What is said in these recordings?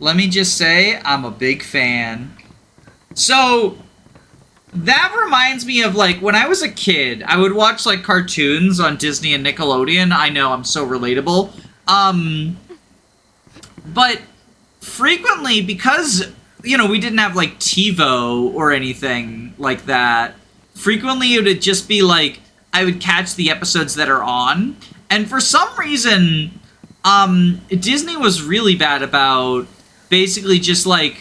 Let me just say, I'm a big fan. So, that reminds me of, like, when I was a kid, I would watch, like, cartoons on Disney and Nickelodeon. I know, I'm so relatable. But frequently, because, you know, we didn't have, like, TiVo or anything like that, frequently it would just be, like, I would catch the episodes that are on. And for some reason, Disney was really bad about basically just, like,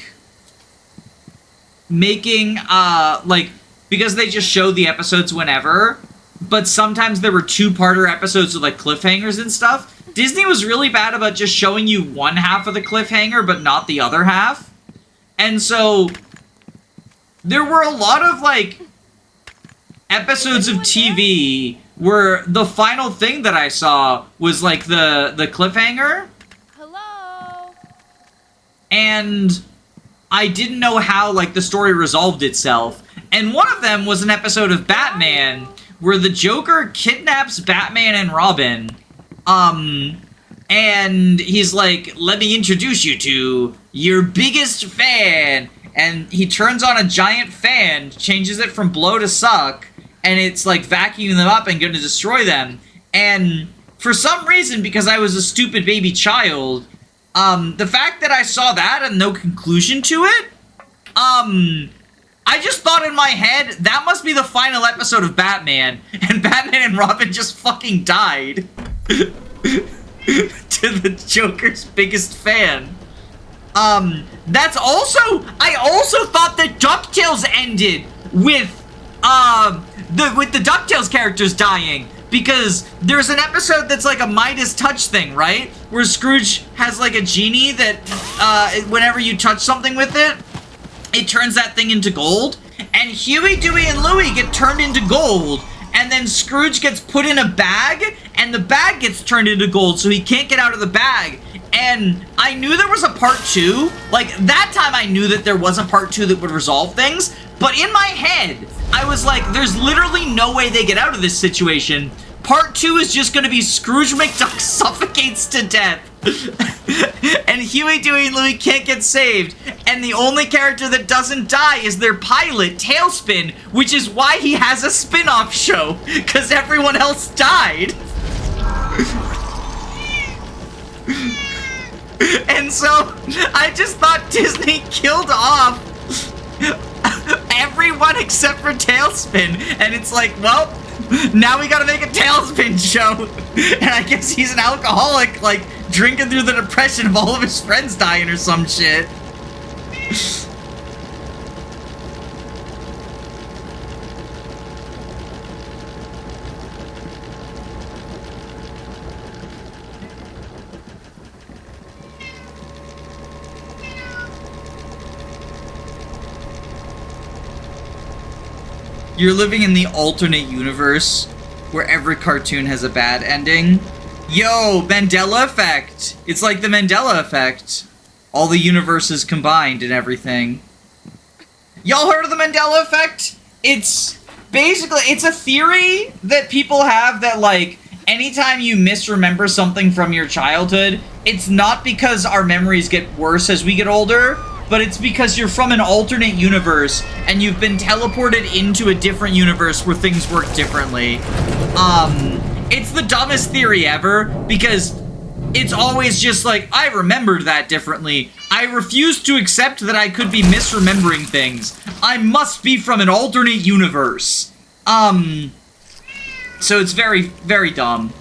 making, like, because they just showed the episodes whenever, but sometimes there were two-parter episodes with, like, cliffhangers and stuff. Disney was really bad about just showing you one half of the cliffhanger, but not the other half. And so, there were a lot of, like, episodes of TV where the final thing that I saw was, like, the cliffhanger. Hello? And I didn't know how, like, the story resolved itself. And one of them was an episode of Batman where the Joker kidnaps Batman and Robin. And he's like, let me introduce you to your biggest fan. And he turns on a giant fan, changes it from blow to suck, and it's like vacuuming them up and going to destroy them. And for some reason, because I was a stupid baby child, the fact that I saw that and no conclusion to it, I just thought in my head, that must be the final episode of Batman, and Batman and Robin just fucking died. To the Joker's biggest fan. That's also, I also thought that Ducktales ended with, the Ducktales characters dying, because there's an episode that's like a Midas touch thing, right? Where Scrooge has like a genie that, whenever you touch something with it, it turns that thing into gold, and Huey, Dewey, and Louie get turned into gold, and then Scrooge gets put in a bag, and the bag gets turned into gold, so he can't get out of the bag. And I knew there was a part 2. Like, that time I knew that there was a part 2 that would resolve things, but in my head, I was like, there's literally no way they get out of this situation. Part 2 is just gonna be Scrooge McDuck suffocates to death. And Huey, Dewey, and Louie can't get saved. And the only character that doesn't die is their pilot, Tailspin, which is why he has a spin-off show, because everyone else died. And so, I just thought Disney killed off everyone except for Tailspin. And it's like, well, now we gotta make a Tailspin show. And I guess he's an alcoholic, like, drinking through the depression of all of his friends dying or some shit. You're living in the alternate universe where every cartoon has a bad ending. Yo, Mandela effect! It's like the Mandela effect. All the universes combined and everything. Y'all heard of the Mandela effect? It's basically, it's a theory that people have that, like, anytime you misremember something from your childhood, it's not because our memories get worse as we get older, but it's because you're from an alternate universe and you've been teleported into a different universe where things work differently. It's the dumbest theory ever, because it's always just like, I remembered that differently. I refuse to accept that I could be misremembering things. I must be from an alternate universe. So it's very, very dumb.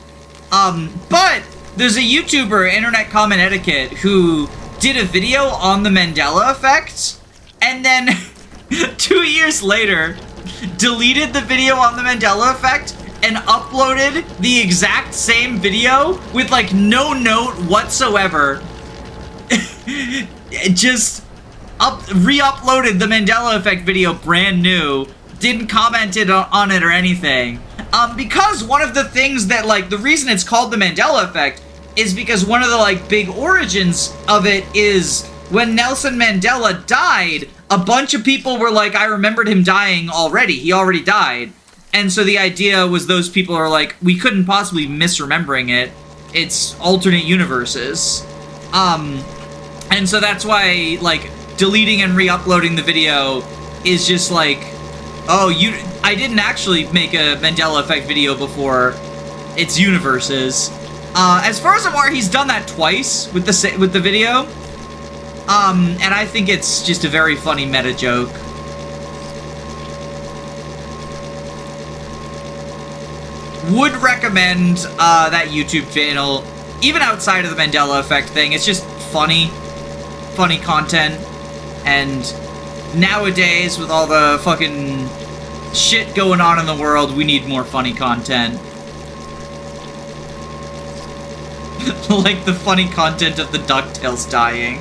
But there's a YouTuber, Internet Common Etiquette, who did a video on the Mandela effect, and then 2 years later, deleted the video on the Mandela effect and uploaded the exact same video with, like, no note whatsoever. Just re-uploaded the Mandela effect video brand new, didn't comment on it or anything. Because one of the things that, like, the reason it's called the Mandela effect is because one of the, like, big origins of it is when Nelson Mandela died, a bunch of people were like, I remembered him dying already. He already died. And so the idea was those people are like, we couldn't possibly be misremembering it. It's alternate universes. And so that's why, like, deleting and re-uploading the video is just like, oh, I didn't actually make a Mandela Effect video before. It's universes. As far as I'm aware, he's done that twice with the video. And I think it's just a very funny meta joke. Would recommend that YouTube channel, even outside of the Mandela Effect thing. It's just funny content. And nowadays, with all the fucking shit going on in the world, we need more funny content. Like the funny content of the Ducktales dying.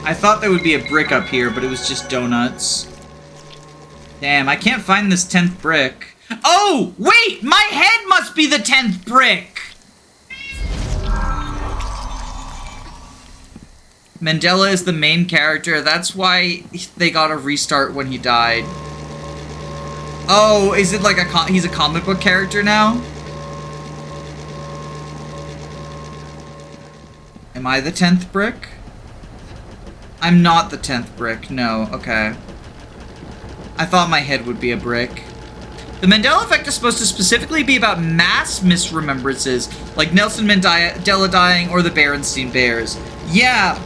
I thought there would be a brick up here, but it was just donuts. Damn, I can't find this 10th brick. Oh, wait! My head must be the 10th brick! Mandela is the main character. That's why they got a restart when he died. Oh, is it like he's a comic book character now? Am I the 10th brick? I'm not the 10th brick. No, okay. I thought my head would be a brick. The Mandela Effect is supposed to specifically be about mass misremembrances, like Nelson Mandela dying or the Berenstain Bears. Yeah.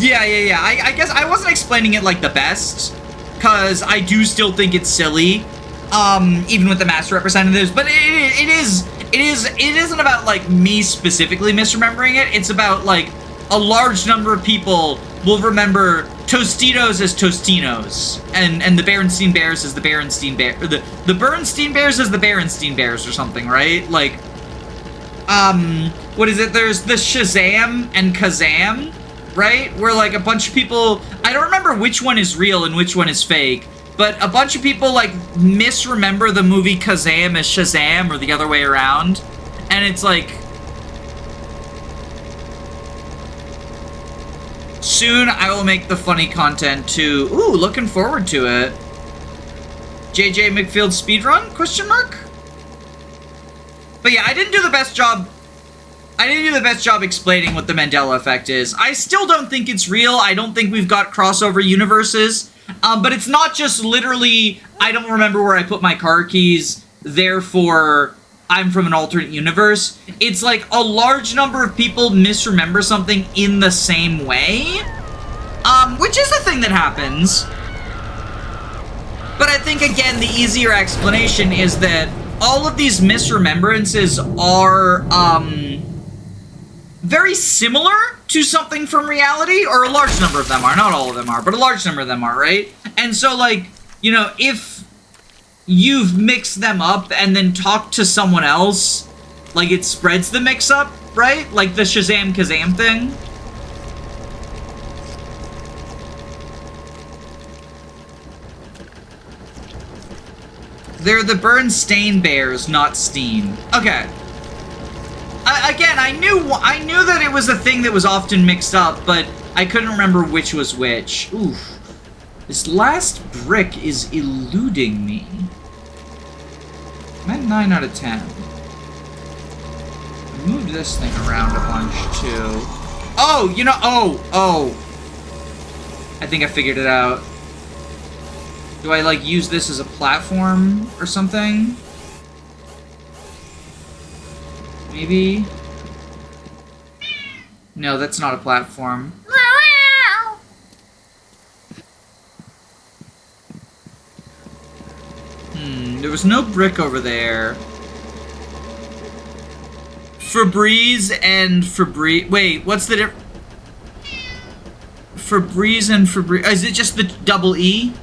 I guess I wasn't explaining it like the best, because I do still think it's silly, even with the mass representatives. But it isn't about like me specifically misremembering it. It's about like a large number of people will remember Tostitos as Tostinos, and the Berenstain Bears as the Berenstain Bear, or the Bernstein Bears as the Berenstain Bears or something, right? Like, what is it? There's the Shazam and Kazam, right? Where like a bunch of people, I don't remember which one is real and which one is fake, but a bunch of people like misremember the movie Kazam as Shazam or the other way around, and it's like, soon I will make the funny content too. Ooh, looking forward to it. JJ McField speedrun? Question mark? But yeah, I didn't do the best job explaining what the Mandela Effect is. I still don't think it's real. I don't think we've got crossover universes. But it's not just literally, I don't remember where I put my car keys, therefore I'm from an alternate universe. It's like a large number of people misremember something in the same way, which is a thing that happens. But I think, again, the easier explanation is that all of these misremembrances are, very similar to something from reality, or a large number of them are. Not all of them are, but a large number of them are, right? And so, like, you know, if you've mixed them up and then talked to someone else, like, it spreads the mix-up, right? Like the Shazam Kazam thing. They're the Bernstein Bears, not Steen. Okay. Again, I knew that it was a thing that was often mixed up, but I couldn't remember which was which. Oof. This last brick is eluding me. I'm at 9 out of 10. I moved this thing around a bunch, too. Oh, you know, oh. I think I figured it out. Do I, like, use this as a platform or something? Maybe? No, that's not a platform. There was no brick over there. Febreze and Febreze. Wait, what's the difference? Febreze and Febreze. Is it just the double E?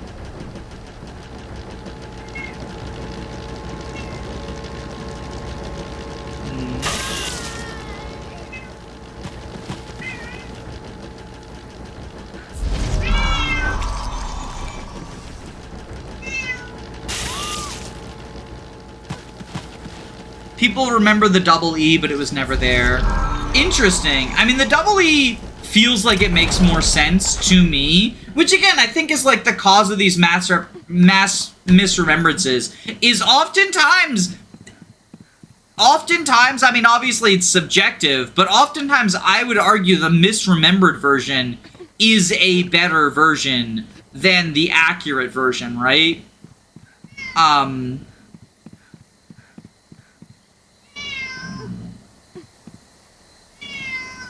People remember the double E, but it was never there. Interesting. I mean, the double E feels like it makes more sense to me, which again I think is like the cause of these mass misremembrances, is oftentimes, I mean, obviously it's subjective, but oftentimes I would argue the misremembered version is a better version than the accurate version, right?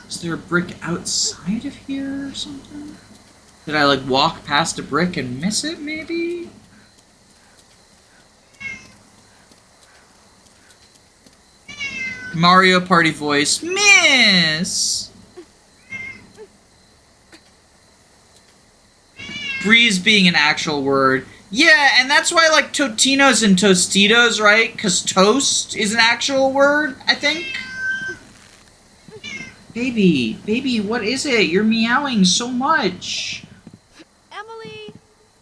Is there a brick outside of here or something? Did I, like, walk past a brick and miss it, maybe? Mario Party voice, miss! Breeze being an actual word. Yeah, and that's why, like, Totinos and Tostitos, right? Because toast is an actual word, I think? Baby, what is it? You're meowing so much. Emily,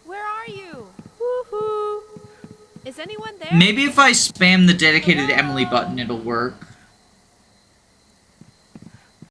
where are you? Woohoo! Is anyone there? Maybe if I spam the dedicated Emily button, it'll work.